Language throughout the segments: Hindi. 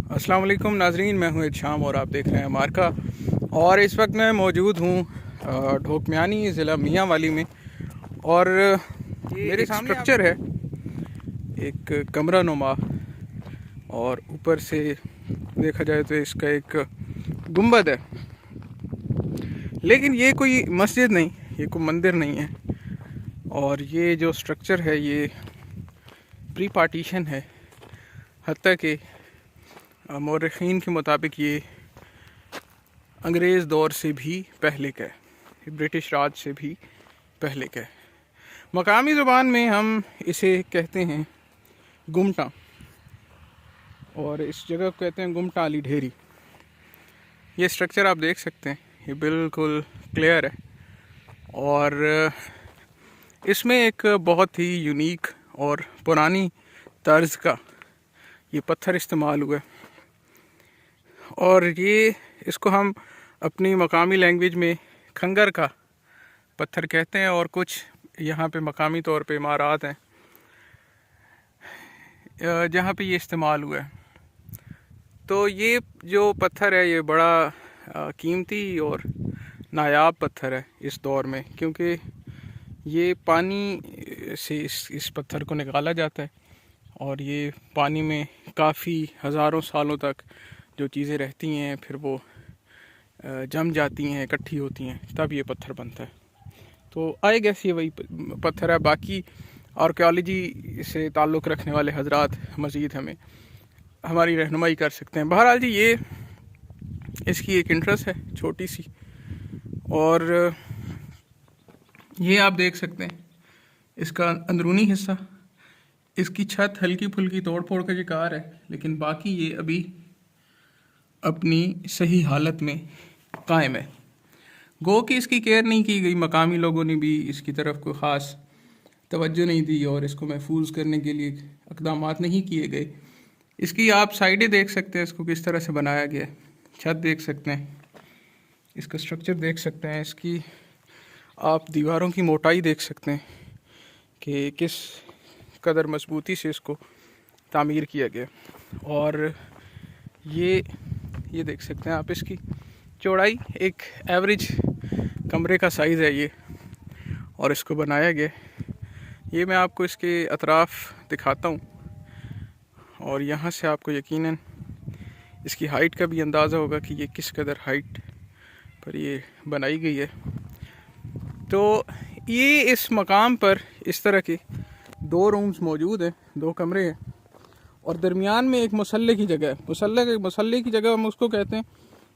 अस्सलाम वालेकुम नाजरीन, मैं हूँ शाम और आप देख रहे हैं मार्का। और इस वक्त मैं मौजूद हूँ ढोकम्यानी ज़िला मियाँ वाली में। और मेरे सामने स्ट्रक्चर है एक कमरा नुमा, और ऊपर से देखा जाए तो इसका एक गुंबद है। लेकिन ये कोई मस्जिद नहीं, ये कोई मंदिर नहीं है। और ये जो स्ट्रक्चर है ये प्री पार्टीशन है, हत्ता कि मौरखीन के मुताबिक ये अंग्रेज़ दौर से भी पहले का है, ब्रिटिश राज से भी पहले का है। मकामी ज़ुबान में हम इसे कहते हैं गुमटा, और इस जगह को कहते हैं गुमटा अली ढेरी। ये स्ट्रक्चर आप देख सकते हैं, ये बिल्कुल क्लियर है। और इसमें एक बहुत ही यूनिक और पुरानी तर्ज का ये पत्थर इस्तेमाल हुआ है। और ये इसको हम अपनी मकामी लैंग्वेज में खंगर का पत्थर कहते हैं। और कुछ यहाँ पे मकामी तौर पे इमारत हैं जहाँ पे ये इस्तेमाल हुआ है। तो ये जो पत्थर है ये बड़ा कीमती और नायाब पत्थर है इस दौर में, क्योंकि ये पानी से इस पत्थर को निकाला जाता है। और ये पानी में काफ़ी हज़ारों सालों तक जो चीज़ें रहती हैं फिर वो जम जाती हैं, इकट्ठी होती हैं, तब ये पत्थर बनता है। तो आई गेस ये वही पत्थर है। बाकी आर्कियोलॉजी से ताल्लुक़ रखने वाले हजरात मज़ीद हमारी रहनुमाई कर सकते हैं। बहरहाल जी, ये इसकी एक इंटरेस्ट है छोटी सी। और ये आप देख सकते हैं इसका अंदरूनी हिस्सा, इसकी छत हल्की फुल्की तोड़ फोड़ का शिकार है, लेकिन बाकी ये अभी अपनी सही हालत में कायम है। गो कि इसकी केयर नहीं की गई, मकामी लोगों ने भी इसकी तरफ कोई ख़ास तवज्जो नहीं दी और इसको महफूज करने के लिए इक़दाम नहीं किए गए। इसकी आप साइडें देख सकते हैं, इसको किस तरह से बनाया गया है। छत देख सकते हैं, इसका स्ट्रक्चर देख सकते हैं, इसकी आप दीवारों की मोटाई देख सकते हैं कि किस कदर मजबूती से इसको तामीर किया गया। और ये देख सकते हैं आप, इसकी चौड़ाई एक एवरेज कमरे का साइज़ है ये, और इसको बनाया गया। ये मैं आपको इसके अतराफ़ दिखाता हूँ, और यहाँ से आपको यकीनन इसकी हाइट का भी अंदाज़ा होगा कि ये किस कदर हाइट पर ये बनाई गई है। तो ये इस मकाम पर इस तरह के 2 रूम्स मौजूद हैं, 2 कमरे हैं, और दरमियान में एक मुसल्ले की जगह है। मुसल्ले की जगह हम उसको कहते हैं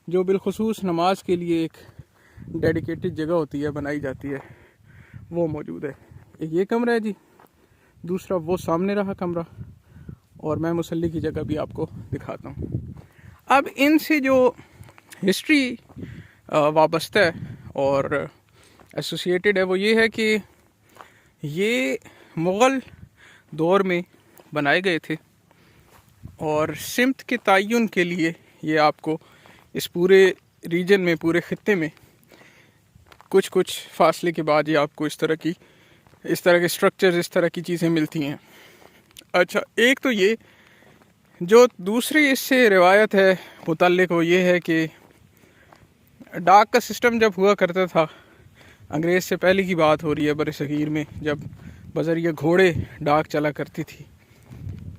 जो बिलखुसूस नमाज के लिए एक डेडिकेटेड जगह होती है, बनाई जाती है, वो मौजूद है। एक ये कमरा है जी, दूसरा वो सामने रहा कमरा, और मैं मुसल्ले की जगह भी आपको दिखाता हूँ। अब इनसे जो हिस्ट्री वाबस्ता है और एसोसिएटेड है वो ये है कि ये मुग़ल दौर में बनाए गए थे, और सिमत के तयन के लिए ये आपको इस पूरे रीजन में, पूरे ख़ित्ते में कुछ कुछ फासले के बाद ये आपको इस तरह के स्ट्रक्चर्स, इस तरह की चीज़ें मिलती हैं। अच्छा, एक तो ये जो दूसरी इससे रिवायत है मुतल्लिक, वो ये है कि डाक का सिस्टम जब हुआ करता था, अंग्रेज़ से पहले की बात हो रही है, बरसगीर में जब बज़रिया घोड़े डाक चला करती थी,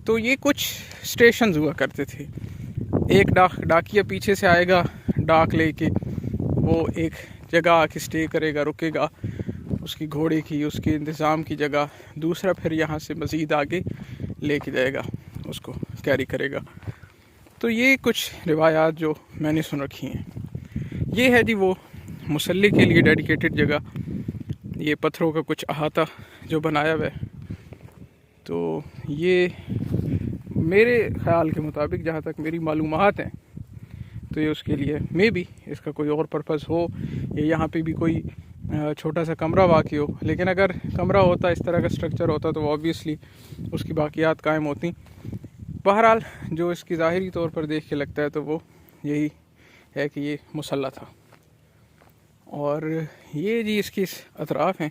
तो ये कुछ स्टेशन हुआ करते थे। एक डाकिया पीछे से आएगा डाक लेके, वो एक जगह आके स्टे करेगा, रुकेगा उसकी घोड़े की, उसके इंतज़ाम की जगह। दूसरा फिर यहाँ से मज़ीद आगे लेके जाएगा, उसको कैरी करेगा। तो ये कुछ रिवायात जो मैंने सुन रखी हैं। ये है जी वो मुसल्ले के लिए डेडिकेटेड जगह, ये पत्थरों का कुछ अहाता जो बनाया हुआ है। तो ये मेरे ख़्याल के मुताबिक, जहाँ तक मेरी मालूमात हैं, तो ये उसके लिए मे बी इसका कोई और पर्पज़ हो, या यहाँ पे भी कोई छोटा सा कमरा वाक़ई हो। लेकिन अगर कमरा होता, इस तरह का स्ट्रक्चर होता, तो ऑब्वियसली उसकी बाक़ियात कायम होती। बहरहाल जो इसकी ज़ाहिरी तौर पर देख के लगता है तो वो यही है कि ये मुसल्ला था। और ये जी इसकी अतराफ़ हैं।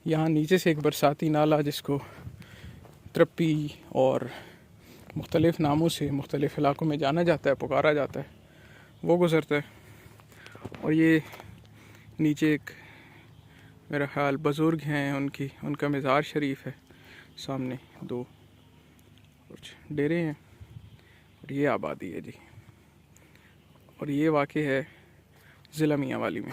यहाँ नीचे से एक बरसाती नाला, जिसको त्रप्पी और मुख्तलिफ़ नामों से मुख्तलिफ़ इलाक़ों में जाना जाता है, पुकारा जाता है, वो गुज़रता है। और ये नीचे एक मेरा ख़्याल बुज़ुर्ग हैं, उनका मज़ार शरीफ है। सामने 2 कुछ डेरे हैं और ये आबादी है जी। और ये वाक़ई है ज़िला मियांवाली में।